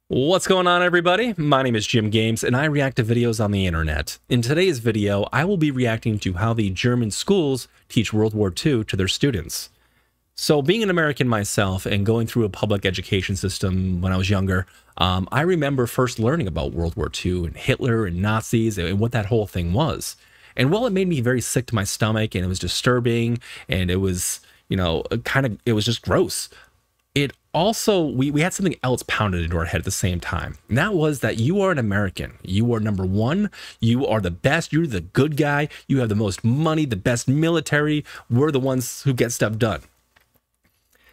What's going on, everybody? My name is Jim Games and I react to videos on the internet. In today's video, I will be reacting to how the German schools teach World War II to their students. So being an American myself and going through a public education system when I was younger, I remember first learning about World War II and Hitler and Nazis and what that whole thing was. And while it made me very sick to my stomach and it was disturbing and it was, it was just gross, it also, we had something else pounded into our head at the same time. And that was that you are an American. You are number one. You are the best. You're the good guy. You have the most money, the best military. We're the ones who get stuff done.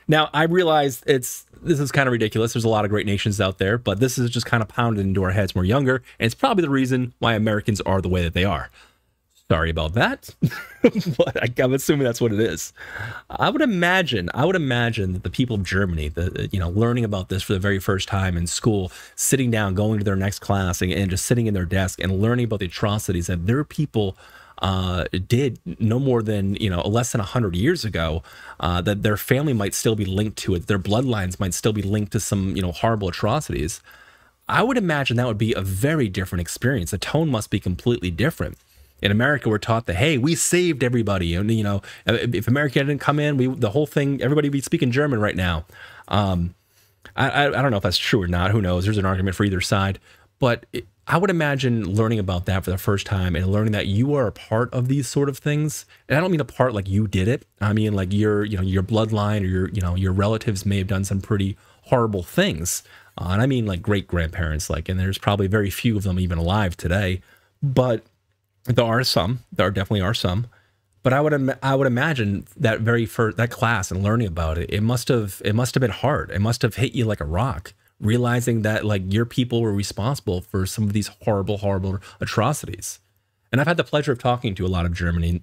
Now, I realize this is kind of ridiculous. There's a lot of great nations out there, but this is just kind of pounded into our heads when we're younger. And it's probably the reason why Americans are the way that they are. Sorry about that, but I'm assuming that's what it is. I would imagine that the people of Germany, learning about this for the very first time in school, sitting down, going to their next class, and just sitting in their desk and learning about the atrocities that their people did no more than less than 100 years ago, that their family might still be linked to it, their bloodlines might still be linked to some horrible atrocities. I would imagine that would be a very different experience. The tone must be completely different. In America, we're taught that, hey, we saved everybody. And, if America didn't come in, the whole thing, everybody would be speaking German right now. I don't know if that's true or not. Who knows? There's an argument for either side. But I would imagine learning about that for the first time and learning that you are a part of these sort of things. And I don't mean a part like you did it. I mean like your bloodline or your relatives may have done some pretty horrible things. And I mean like great-grandparents, and there's probably very few of them even alive today. But there definitely are some, but I would imagine that that class and learning about it, it must have been hard. It must have hit you like a rock, realizing that your people were responsible for some of these horrible atrocities. And I've had the pleasure of talking to a lot of Germans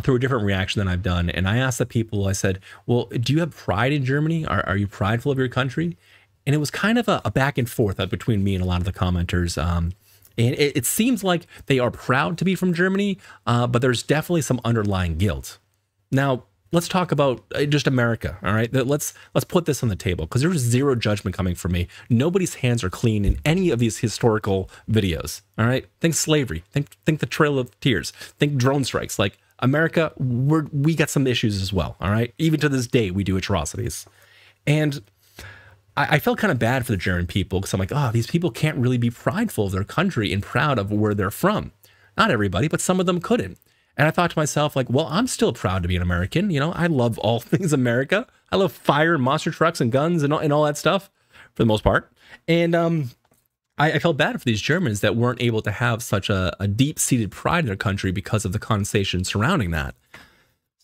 through a different reaction than I've done. And I asked the people, I said, well, do you have pride in Germany? Are you prideful of your country? And it was kind of a back and forth between me and a lot of the commenters. And it seems like they are proud to be from Germany, but there's definitely some underlying guilt. Now, let's talk about just America, all right? Let's put this on the table, because there's zero judgment coming from me. Nobody's hands are clean in any of these historical videos, all right? Think slavery, think the Trail of Tears, think drone strikes. America, we got some issues as well, all right? Even to this day, we do atrocities. And I felt kind of bad for the German people, because I'm like, oh, these people can't really be prideful of their country and proud of where they're from. Not everybody, but some of them couldn't. And I thought to myself, well, I'm still proud to be an American. I love all things America. I love fire and monster trucks and guns and all that stuff for the most part. And I felt bad for these Germans that weren't able to have such a deep-seated pride in their country because of the conversation surrounding that.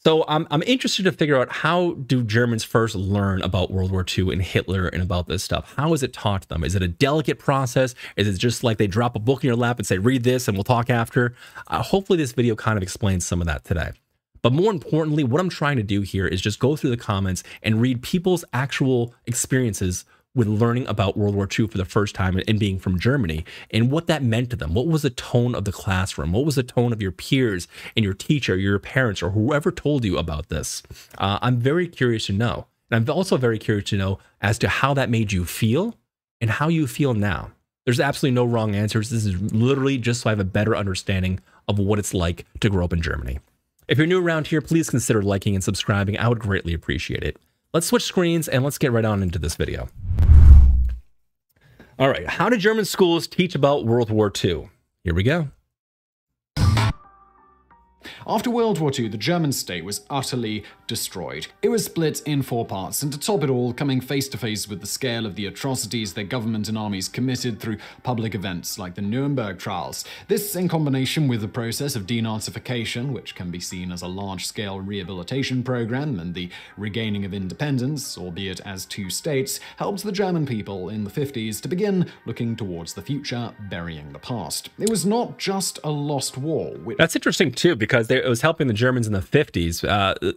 So I'm interested to figure out, how do Germans first learn about World War II and Hitler and about this stuff? How is it taught to them? Is it a delicate process? Is it just like they drop a book in your lap and say, read this and we'll talk after? Hopefully this video kind of explains some of that today. But more importantly, what I'm trying to do here is just go through the comments and read people's actual experiences with learning about World War II for the first time and being from Germany, and what that meant to them. What was the tone of the classroom? What was the tone of your peers and your teacher, your parents, or whoever told you about this? I'm very curious to know. And I'm also very curious to know as to how that made you feel and how you feel now. There's absolutely no wrong answers. This is literally just so I have a better understanding of what it's like to grow up in Germany. If you're new around here, please consider liking and subscribing. I would greatly appreciate it. Let's switch screens and let's get right on into this video. All right, how do German schools teach about World War II? Here we go. After World War II, the German state was utterly destroyed. It was split in 4 parts, and to top it all, coming face to face with the scale of the atrocities their government and armies committed through public events like the Nuremberg trials. This, in combination with the process of denazification, which can be seen as a large-scale rehabilitation program, and the regaining of independence, albeit as 2 states, helped the German people in the 50s to begin looking towards the future, burying the past. It was not just a lost war. That's interesting too, because it was helping the Germans in the 50s.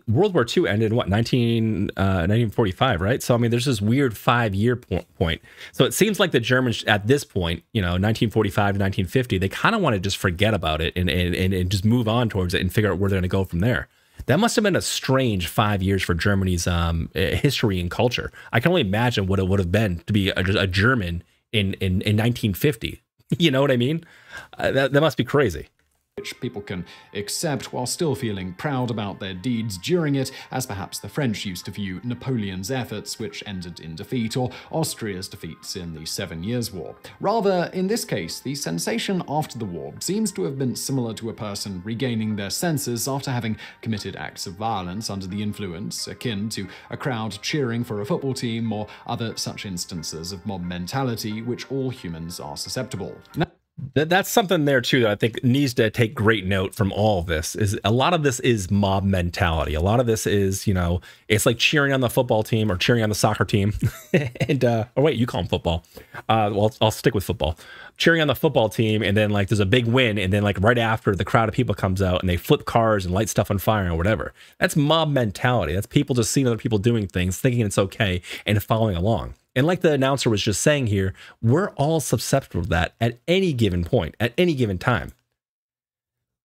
World War II ended in what, 1945, right? So I mean, there's this weird 5-year point. So it seems like the Germans at this point, 1945 to 1950, they kind of want to just forget about it and just move on towards it and figure out where they're going to go from there. That must have been a strange 5 years for Germany's history and culture. I can only imagine what it would have been to be a German in 1950. You know what I mean? That must be crazy. Which people can accept while still feeling proud about their deeds during it, as perhaps the French used to view Napoleon's efforts, which ended in defeat, or Austria's defeats in the 7 Years' War. Rather, in this case, the sensation after the war seems to have been similar to a person regaining their senses after having committed acts of violence under the influence, akin to a crowd cheering for a football team or other such instances of mob mentality, which all humans are susceptible. That's something there too that I think needs to take great note from all of this. Is a lot of this is mob mentality. A lot of this is, you know, it's like cheering on the football team or cheering on the soccer team. And oh wait, you call them football. Well, I'll stick with football. Cheering on the football team, and then like there's a big win, and then like right after, the crowd of people comes out and they flip cars and light stuff on fire or whatever. That's mob mentality. That's people just seeing other people doing things, thinking it's okay, and following along. And like the announcer was just saying here, we're all susceptible to that at any given point, at any given time.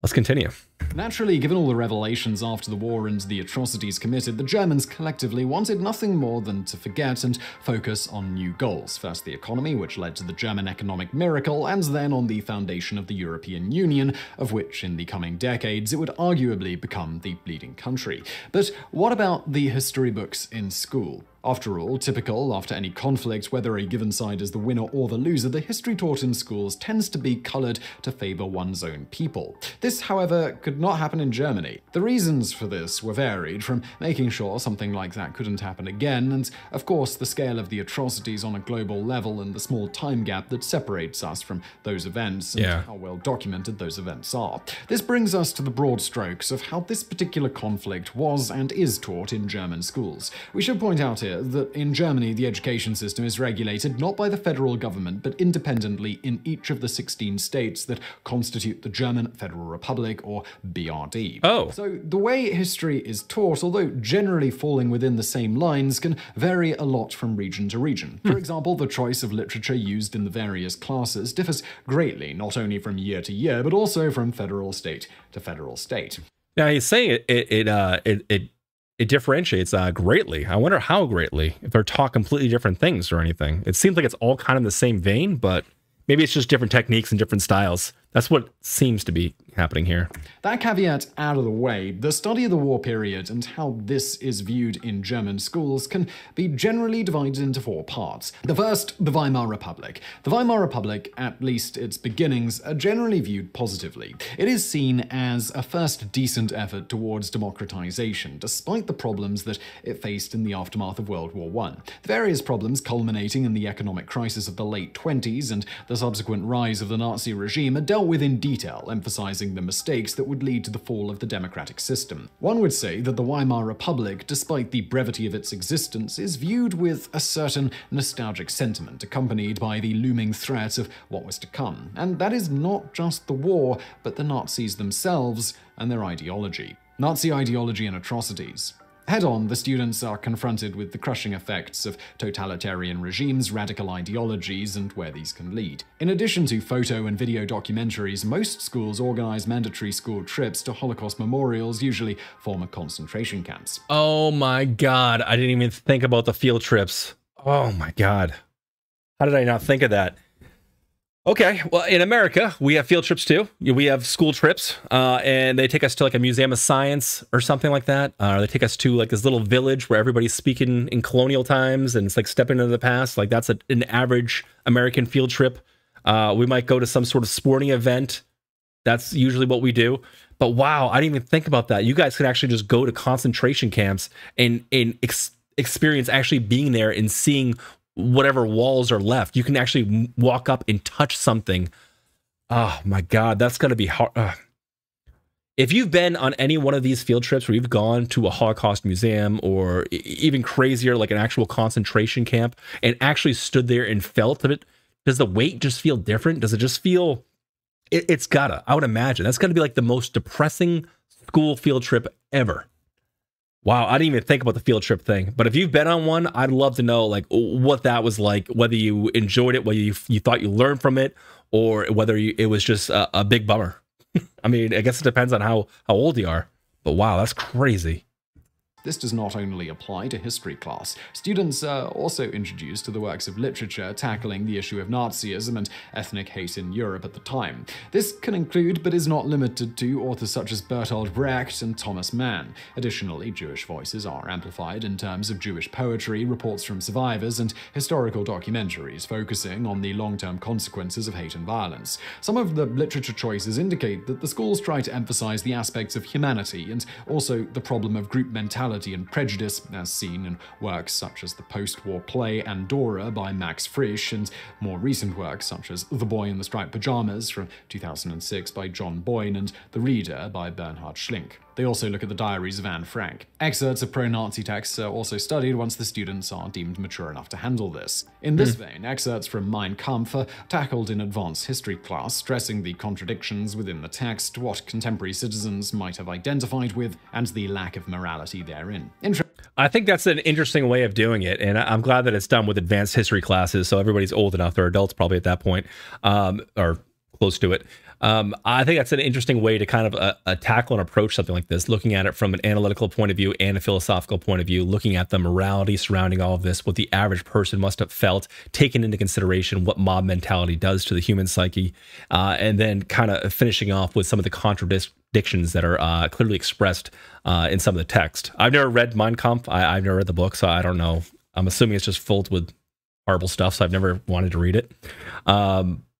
Let's continue. Naturally, given all the revelations after the war and the atrocities committed, the Germans collectively wanted nothing more than to forget and focus on new goals. First, the economy, which led to the German economic miracle, and then on the foundation of the European Union, of which in the coming decades it would arguably become the leading country. But what about the history books in school? After all, typical after any conflict, whether a given side is the winner or the loser, the history taught in schools tends to be colored to favor one's own people. This, however, could not happen in Germany. The reasons for this were varied, from making sure something like that couldn't happen again, and of course the scale of the atrocities on a global level and the small time gap that separates us from those events and how well documented those events are. This brings us to the broad strokes of how this particular conflict was and is taught in German schools. We should point out here that in Germany the education system is regulated not by the federal government but independently in each of the 16 states that constitute the German Federal Republic, or BRD. So the way history is taught, although generally falling within the same lines, can vary a lot from region to region. For example, the choice of literature used in the various classes differs greatly, not only from year to year, but also from federal state to federal state. Now he's saying it differentiates greatly. I wonder how greatly, if they're taught completely different things or anything. It seems like it's all kind of the same vein, but maybe it's just different techniques and different styles. That's what seems to be happening here. That caveat out of the way, the study of the war period and how this is viewed in German schools can be generally divided into 4 parts. The first, the Weimar Republic. The Weimar Republic, at least its beginnings, are generally viewed positively. It is seen as a first decent effort towards democratization, despite the problems that it faced in the aftermath of World War I. The various problems culminating in the economic crisis of the late 20s and the subsequent rise of the Nazi regime are dealt with in detail, emphasizing the mistakes that would lead to the fall of the democratic system. One would say that the Weimar Republic, despite the brevity of its existence, is viewed with a certain nostalgic sentiment, accompanied by the looming threat of what was to come. And that is not just the war, but the Nazis themselves and their ideology. Nazi ideology and atrocities. Head-on, the students are confronted with the crushing effects of totalitarian regimes, radical ideologies, and where these can lead. In addition to photo and video documentaries, most schools organize mandatory school trips to Holocaust memorials, usually former concentration camps. Oh my God, I didn't even think about the field trips. Oh my God. How did I not think of that? Okay, well, in America, we have field trips too. We have school trips, and they take us to like a museum of science or something like that. Or they take us to like this little village where everybody's speaking in colonial times, and it's like stepping into the past. Like that's an average American field trip. We might go to some sort of sporting event. That's usually what we do. But wow, I didn't even think about that. You guys could actually just go to concentration camps and experience actually being there and seeing whatever walls are left. You can actually walk up and touch something. Oh my God, that's gonna be hard. If you've been on any one of these field trips where you've gone to a Holocaust museum, or even crazier, like an actual concentration camp, and actually stood there and felt of it, does the weight just feel different? Does it just feel, it's gotta, I would imagine that's gonna be like the most depressing school field trip ever. Wow, I didn't even think about the field trip thing. But if you've been on one, I'd love to know like what that was like, whether you enjoyed it, whether you thought you learned from it, or whether it was just a big bummer. I mean, I guess it depends on how old you are. But wow, that's crazy. This does not only apply to history class. Students are also introduced to the works of literature tackling the issue of Nazism and ethnic hate in Europe at the time. This can include, but is not limited to, authors such as Bertolt Brecht and Thomas Mann. Additionally, Jewish voices are amplified in terms of Jewish poetry, reports from survivors, and historical documentaries focusing on the long-term consequences of hate and violence. Some of the literature choices indicate that the schools try to emphasize the aspects of humanity and also the problem of group mentality and prejudice, as seen in works such as the post-war play Andorra by Max Frisch and more recent works such as The Boy in the Striped Pajamas from 2006 by John Boyne and The Reader by Bernhard Schlink. They also look at the diaries of Anne Frank. Excerpts of pro-Nazi texts are also studied once the students are deemed mature enough to handle this. In this vein, excerpts from Mein Kampf are tackled in advanced history class, stressing the contradictions within the text, what contemporary citizens might have identified with, and the lack of morality therein. I think that's an interesting way of doing it, and I'm glad that it's done with advanced history classes, so everybody's old enough, they're adults probably at that point, or close to it. I think that's an interesting way to kind of tackle and approach something like this, looking at it from an analytical point of view and a philosophical point of view, looking at the morality surrounding all of this, what the average person must have felt, taking into consideration what mob mentality does to the human psyche, and then kind of finishing off with some of the contradictions that are clearly expressed in some of the text. I've never read Mein Kampf. I've never read the book, so I don't know. I'm assuming it's just filled with horrible stuff, so I've never wanted to read it.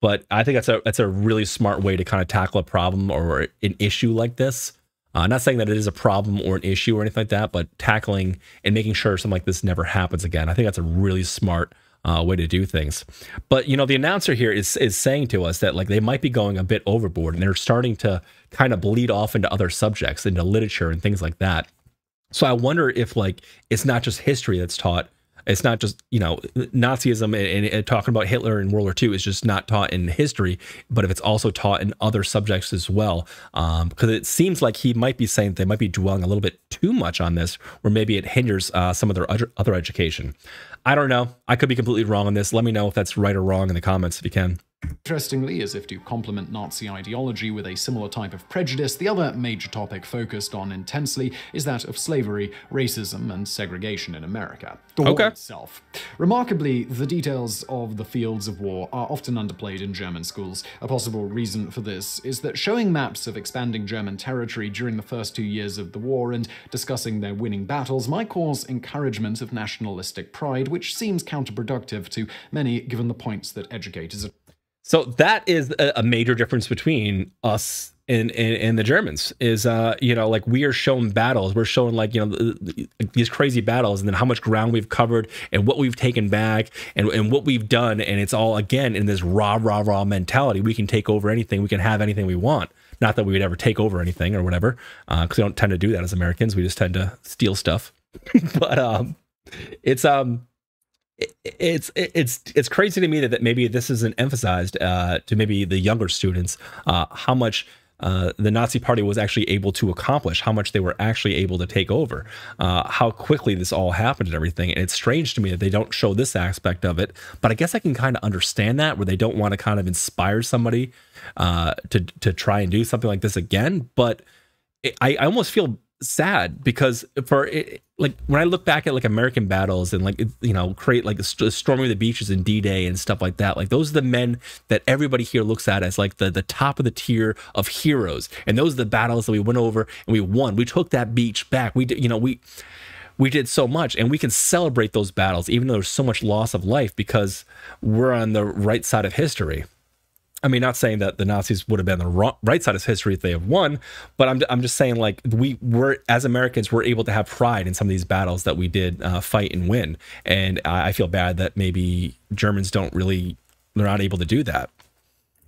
But I think that's a really smart way to kind of tackle a problem or an issue like this. Not saying that it is a problem or an issue or anything like that, but tackling and making sure something like this never happens again. I think that's a really smart way to do things. But, you know, the announcer here is saying to us that like they might be going a bit overboard and they're starting to kind of bleed off into other subjects, into literature and things like that. So I wonder if like it's not just history that's taught. It's not just, you know, Nazism and talking about Hitler and World War II is just not taught in history, but if it's also taught in other subjects as well. Because it seems like he might be saying they might be dwelling a little bit too much on this, or maybe it hinders some of their other education. I don't know. I could be completely wrong on this. Let me know if that's right or wrong in the comments if you can. Interestingly, as if to complement Nazi ideology with a similar type of prejudice, the other major topic focused on intensely is that of slavery, racism, and segregation in America. The war itself. Remarkably, the details of the fields of war are often underplayed in German schools. A possible reason for this is that showing maps of expanding German territory during the first 2 years of the war and discussing their winning battles might cause encouragement of nationalistic pride, which seems counterproductive to many given the points that educators are. So that is a major difference between us and the Germans is, you know, like we are shown battles. We're shown like, you know, these crazy battles and then how much ground we've covered and what we've taken back and what we've done. And it's all, again, in this raw mentality. We can take over anything. We can have anything we want. Not that we would ever take over anything or whatever, because we don't tend to do that as Americans. We just tend to steal stuff. But it's crazy to me that maybe this isn't emphasized to maybe the younger students, how much the Nazi Party was actually able to accomplish, how much they were actually able to take over, how quickly this all happened and everything. And it's strange to me that they don't show this aspect of it, but I guess I can kind of understand that, where they don't want to kind of inspire somebody to try and do something like this again. But I almost feel sad because like when I look back at like American battles and like, you know, create like storming the beaches and D-Day and stuff like that, like those are the men that everybody here looks at as like the top of the tier of heroes. And those are the battles that we went over and we won. We took that beach back. We did, you know, we did so much, and we can celebrate those battles even though there's so much loss of life because we're on the right side of history. I mean, not saying that the Nazis would have been the right side of history if they have won, but I'm just saying, like, as Americans, we're able to have pride in some of these battles that we did fight and win. And I feel bad that maybe Germans they're not able to do that.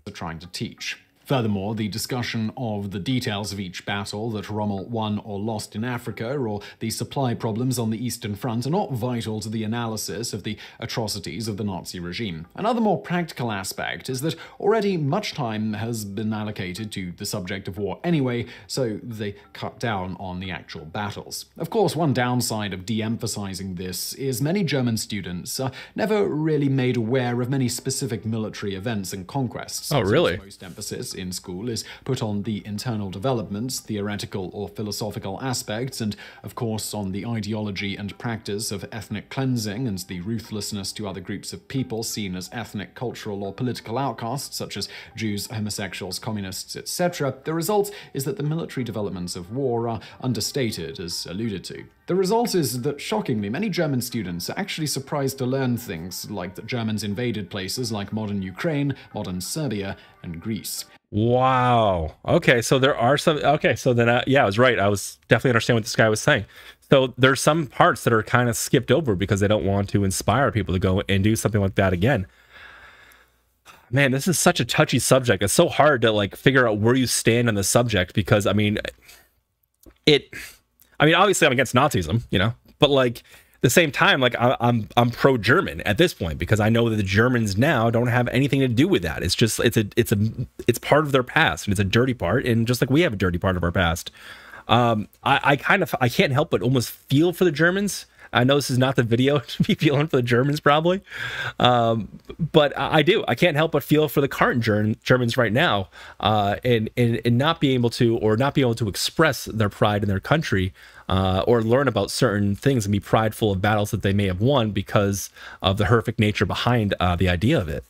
They're trying to teach. Furthermore, the discussion of the details of each battle that Rommel won or lost in Africa, or the supply problems on the Eastern Front, are not vital to the analysis of the atrocities of the Nazi regime. Another more practical aspect is that already much time has been allocated to the subject of war anyway, so they cut down on the actual battles. Of course, one downside of de-emphasizing this is many German students are never really made aware of many specific military events and conquests. Oh, really? Most emphasis emphasis in school is put on the internal development, theoretical or philosophical aspects, and of course on the ideology and practice of ethnic cleansing and the ruthlessness to other groups of people seen as ethnic, cultural, or political outcasts, such as Jews, homosexuals, communists, etc., the result is that the military developments of war are understated, as alluded to. The result is that, shockingly, many German students are actually surprised to learn things like that Germans invaded places like modern Ukraine, modern Serbia, and Greece. Wow. Okay, so there are some... Okay, so then, yeah, I was right. I was definitely understand what this guy was saying. So there's some parts that are kind of skipped over because they don't want to inspire people to go and do something like that again. Man, this is such a touchy subject. It's so hard to, like, figure out where you stand on the subject because, I mean, obviously I'm against Nazism, you know, but like at the same time, like I'm pro-German at this point because I know that the Germans now don't have anything to do with that. It's just it's part of their past and it's a dirty part, and just like we have a dirty part of our past. I can't help but almost feel for the Germans. I know this is not the video to be feeling for the Germans probably, but I do. I can't help but feel for the current Germans right now, and not being able to express their pride in their country, or learn about certain things and be prideful of battles that they may have won because of the horrific nature behind the idea of it.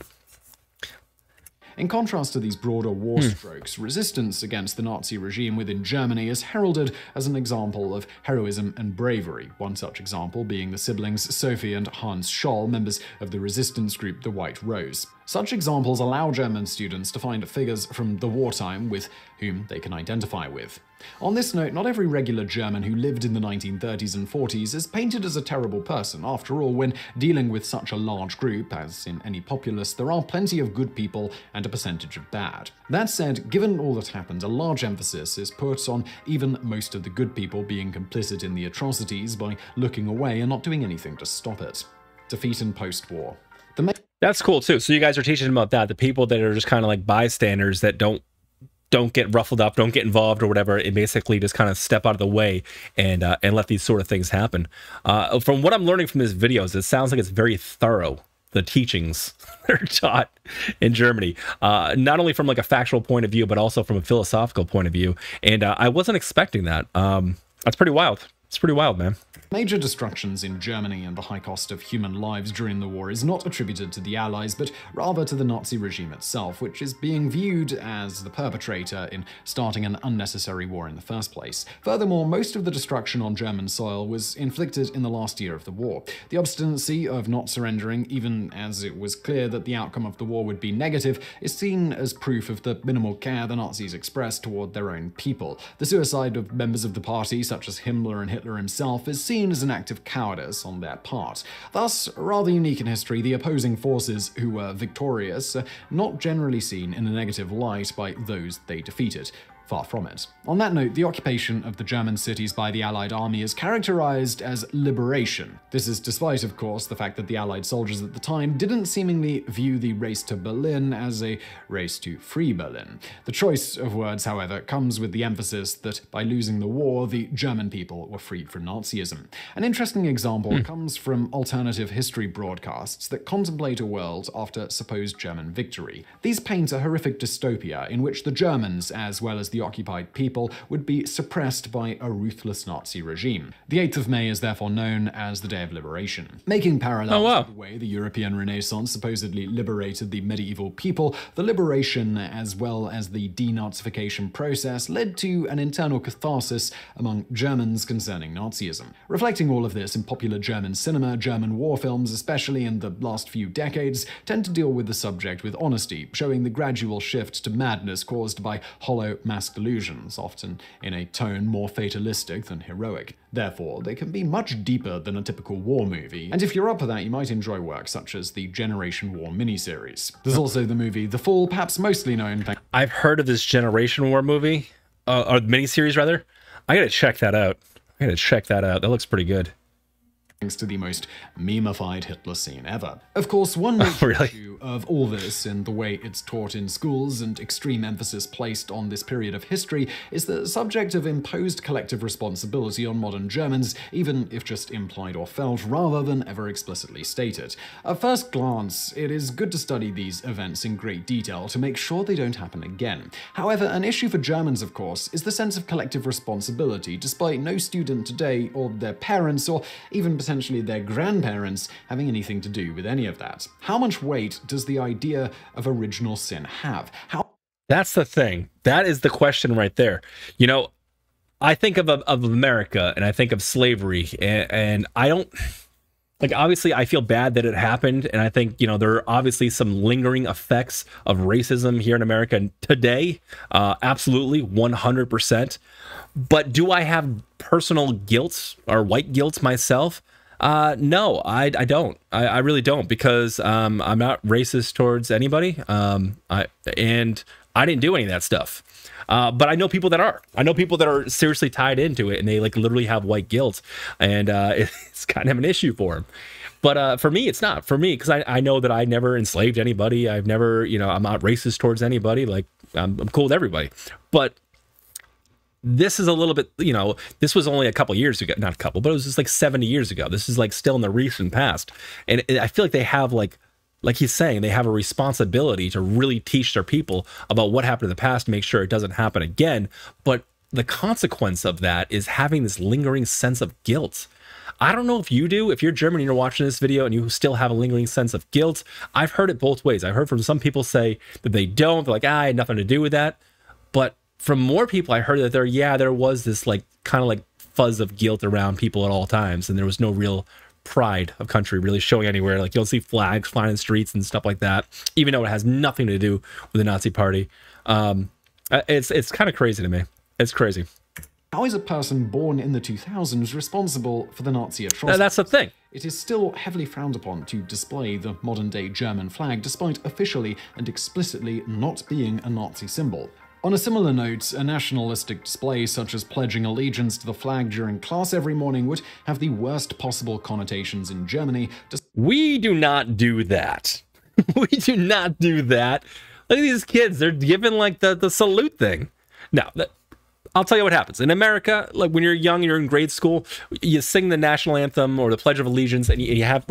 In contrast to these broader war strokes, resistance against the Nazi regime within Germany is heralded as an example of heroism and bravery, one such example being the siblings Sophie and Hans Scholl, members of the resistance group the White Rose. Such examples allow German students to find figures from the wartime with whom they can identify with. On this note, not every regular German who lived in the 1930s and 40s is painted as a terrible person. After all, when dealing with such a large group, as in any populace, there are plenty of good people and a percentage of bad. That said, given all that happened, a large emphasis is put on even most of the good people being complicit in the atrocities by looking away and not doing anything to stop it. Defeat and post-war. That's cool too. So you guys are teaching about that, the people that are just kind of like bystanders that don't get ruffled up, don't get involved or whatever, and basically just kind of step out of the way and let these sort of things happen. From what I'm learning from these videos, it sounds like it's very thorough, the teachings that are taught in Germany, not only from like a factual point of view, but also from a philosophical point of view. And I wasn't expecting that. That's pretty wild. It's pretty wild, man. Major destructions in Germany and the high cost of human lives during the war is not attributed to the Allies, but rather to the Nazi regime itself, which is being viewed as the perpetrator in starting an unnecessary war in the first place. Furthermore, most of the destruction on German soil was inflicted in the last year of the war. The obstinacy of not surrendering, even as it was clear that the outcome of the war would be negative, is seen as proof of the minimal care the Nazis expressed toward their own people. The suicide of members of the party, such as Himmler and Hitler himself, is seen as an act of cowardice on their part. Thus, rather unique in history, the opposing forces who were victorious are not generally seen in a negative light by those they defeated. Far from it. On that note, the occupation of the German cities by the Allied army is characterized as liberation. This is despite, of course, the fact that the Allied soldiers at the time didn't seemingly view the race to Berlin as a race to free Berlin. The choice of words, however, comes with the emphasis that by losing the war, the German people were freed from Nazism. An interesting example comes from alternative history broadcasts that contemplate a world after supposed German victory. These paint a horrific dystopia in which the Germans, as well as the occupied people, would be suppressed by a ruthless Nazi regime. The 8th of May is therefore known as the Day of Liberation. Making parallels to the way the European Renaissance supposedly liberated the medieval people, the liberation as well as the denazification process led to an internal catharsis among Germans concerning Nazism. Reflecting all of this in popular German cinema, German war films, especially in the last few decades, tend to deal with the subject with honesty, showing the gradual shift to madness caused by hollow mass delusions, often in a tone more fatalistic than heroic. Therefore, they can be much deeper than a typical war movie, and if you're up for that, you might enjoy work such as the Generation War miniseries. There's also the movie The Fall, perhaps mostly known... I've heard of this Generation War movie, or miniseries rather. I gotta check that out. That looks pretty good. thanks to the most memeified Hitler scene ever. Of course, one major Really? issue of all this and the way it's taught in schools and extreme emphasis placed on this period of history is the subject of imposed collective responsibility on modern Germans, even if just implied or felt rather than ever explicitly stated. At first glance, it is good to study these events in great detail to make sure they don't happen again. However, an issue for Germans, of course, is the sense of collective responsibility, despite no student today or their parents or even potentially their grandparents having anything to do with any of that. How much weight does the idea of original sin have? That's the thing. That is the question right there. You know, I think of America and I think of slavery, and I don't, like, obviously I feel bad that it happened, and I think, you know, there are obviously some lingering effects of racism here in America today. Absolutely, 100%. But do I have personal guilt or white guilt myself? No, I don't. I really don't, because I'm not racist towards anybody. And I didn't do any of that stuff. But I know people that are. I know people that are seriously tied into it, and they like literally have white guilt, and it's kind of an issue for them. But for me, it's not. For me, because I know that I never enslaved anybody. I've never, you know, I'm not racist towards anybody. Like, I'm cool with everybody. But this is a little bit, you know, this was only a couple years ago, not a couple, but it was just like 70 years ago. This is like still in the recent past. And I feel like they have like he's saying, they have a responsibility to really teach their people about what happened in the past to make sure it doesn't happen again. But the consequence of that is having this lingering sense of guilt. I don't know if you do. If you're German and you're watching this video and you still have a lingering sense of guilt, I've heard it both ways. I've heard from some people say that they don't. They're like, I had nothing to do with that. But from more people, I heard that there was this like kind of like fuzz of guilt around people at all times, and there was no real pride of country really showing anywhere. Like, you don't see flags flying in the streets and stuff like that, even though it has nothing to do with the Nazi Party. It's kind of crazy to me. It's crazy. How is a person born in the 2000s responsible for the Nazi atrocities? That's the thing. It is still heavily frowned upon to display the modern-day German flag, despite officially and explicitly not being a Nazi symbol. On a similar note, a nationalistic display such as pledging allegiance to the flag during class every morning would have the worst possible connotations in Germany. We do not do that. We do not do that. Look at these kids. They're given like the salute thing. Now, I'll tell you what happens. In America, like when you're young and you're in grade school, you sing the national anthem or the Pledge of Allegiance, and you have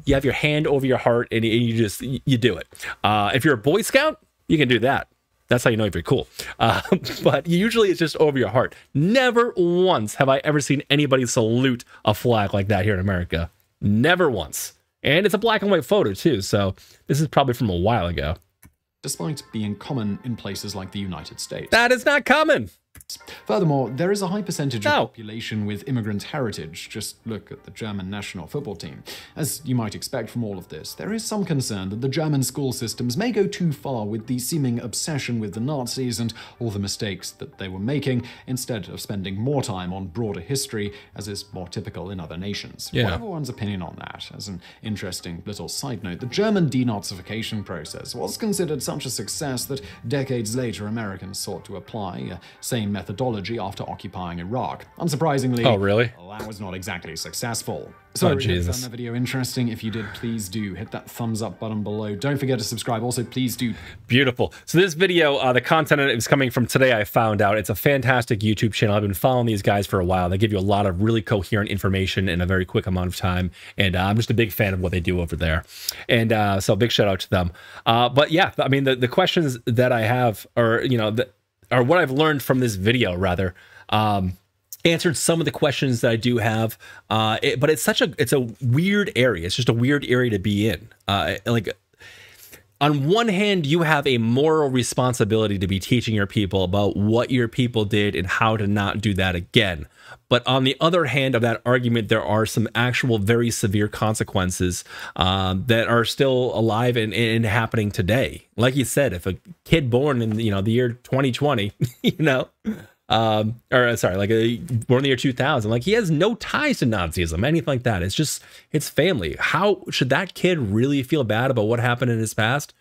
your hand over your heart, and you do it. If you're a Boy Scout, you can do that. That's how you know if you're cool. But usually it's just over your heart. Never once have I ever seen anybody salute a flag like that here in America. Never once. And it's a black and white photo too, so this is probably from a while ago. Despite being common in places like the United States. That is not common. Furthermore, there is a high percentage of population with immigrant heritage. Just look at the German national football team. As you might expect from all of this, there is some concern that the German school systems may go too far with the seeming obsession with the Nazis and all the mistakes that they were making, instead of spending more time on broader history, as is more typical in other nations. Yeah. Whatever one's opinion on that, as an interesting little side note, the German denazification process was considered such a success that decades later Americans sought to apply a same methodology after occupying Iraq. Unsurprisingly, oh really? That was not exactly successful. So if you found that video interesting, if you did, please do hit that thumbs up button below. Don't forget to subscribe. Also, please do. Beautiful. So this video, the content it was coming from today, I found out. It's a fantastic YouTube channel. I've been following these guys for a while. They give you a lot of really coherent information in a very quick amount of time. And I'm just a big fan of what they do over there. And so big shout out to them. But yeah, I mean, the questions that I have, or, you know, or what I've learned from this video, rather, answered some of the questions that I do have, but it's a weird area. It's just a weird area to be in. Like, on one hand, you have a moral responsibility to be teaching your people about what your people did and how to not do that again. But on the other hand of that argument, there are some actual very severe consequences that are still alive and happening today. Like you said, if a kid born in, you know, the year 2020, you know, or sorry, like born in the year 2000, like he has no ties to Nazism, anything like that. It's just, it's family. How should that kid really feel bad about what happened in his past?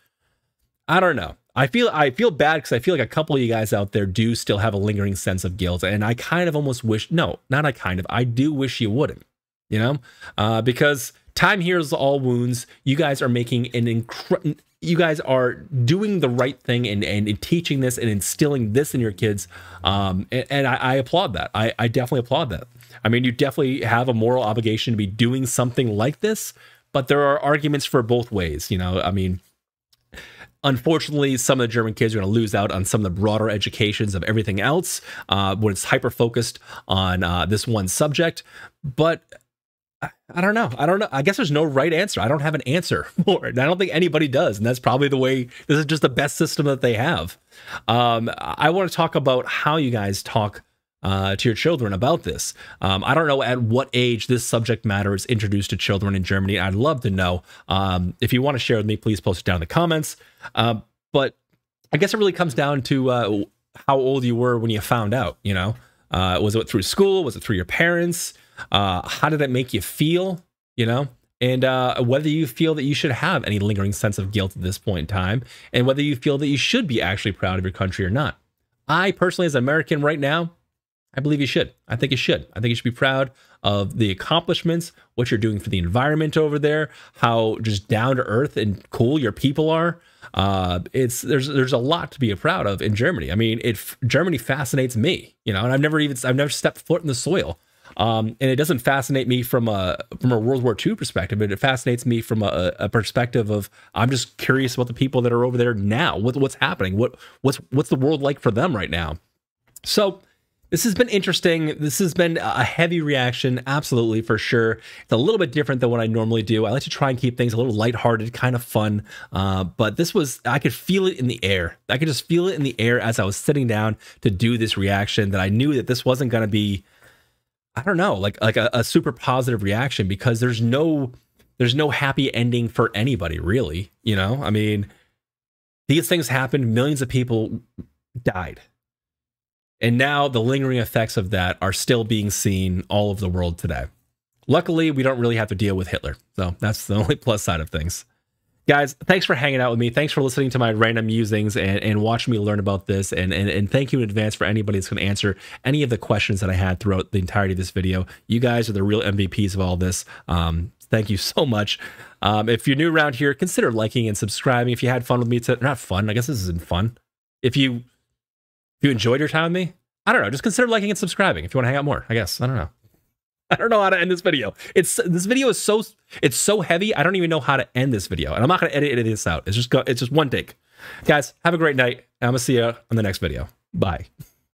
I don't know. I feel bad because I feel like a couple of you guys out there do still have a lingering sense of guilt, and I kind of almost wish, no, not I kind of, I do wish you wouldn't. you know, because time heals all wounds. You guys are making you guys are doing the right thing and teaching this and instilling this in your kids. And I applaud that. I definitely applaud that. I mean, you definitely have a moral obligation to be doing something like this, but there are arguments for both ways. You know, I mean, unfortunately, some of the German kids are going to lose out on some of the broader educations of everything else when it's hyper focused on this one subject. But I don't know. I guess there's no right answer. I don't have an answer for it. I don't think anybody does. And that's probably the way, this is just the best system that they have. I want to talk about how you guys talk to your children about this. I don't know at what age this subject matter is introduced to children in Germany. I'd love to know. If you want to share with me, please post it down in the comments. But I guess it really comes down to how old you were when you found out, you know? Was it through school? Was it through your parents? How did it make you feel, you know? And whether you feel that you should have any lingering sense of guilt at this point in time, and whether you feel that you should be actually proud of your country or not. I personally, as an American right now, I believe you should. I think you should. I think you should be proud of the accomplishments, what you're doing for the environment over there, how just down to earth and cool your people are. There's a lot to be proud of in Germany. I mean, Germany fascinates me, you know, and I've never stepped foot in the soil. And it doesn't fascinate me from a World War II perspective, but it fascinates me from a perspective of, I'm just curious about the people that are over there now. What's happening? What's the world like for them right now? So this has been interesting. This has been a heavy reaction, absolutely, for sure. It's a little bit different than what I normally do. I like to try and keep things a little lighthearted, kind of fun. But this was, I could feel it in the air. I could just feel it in the air as I was sitting down to do this reaction, that I knew that this wasn't going to be, I don't know, like a super positive reaction, because there's no happy ending for anybody, really. You know, I mean, these things happened. Millions of people died. And now the lingering effects of that are still being seen all over the world today. Luckily, we don't really have to deal with Hitler. So that's the only plus side of things. Guys, thanks for hanging out with me. Thanks for listening to my random musings and watching me learn about this. And thank you in advance for anybody that's going to answer any of the questions that I had throughout the entirety of this video. You guys are the real MVPs of all this. Thank you so much. If you're new around here, consider liking and subscribing. If you had fun with me today, not fun, I guess this isn't fun. If you enjoyed your time with me, I don't know, just consider liking and subscribing if you want to hang out more, I guess. I don't know. I don't know how to end this video. This video is so heavy. I don't even know how to end this video, and I'm not going to edit any of this out. It's just one take. Guys, have a great night. I'm going to see you on the next video. Bye.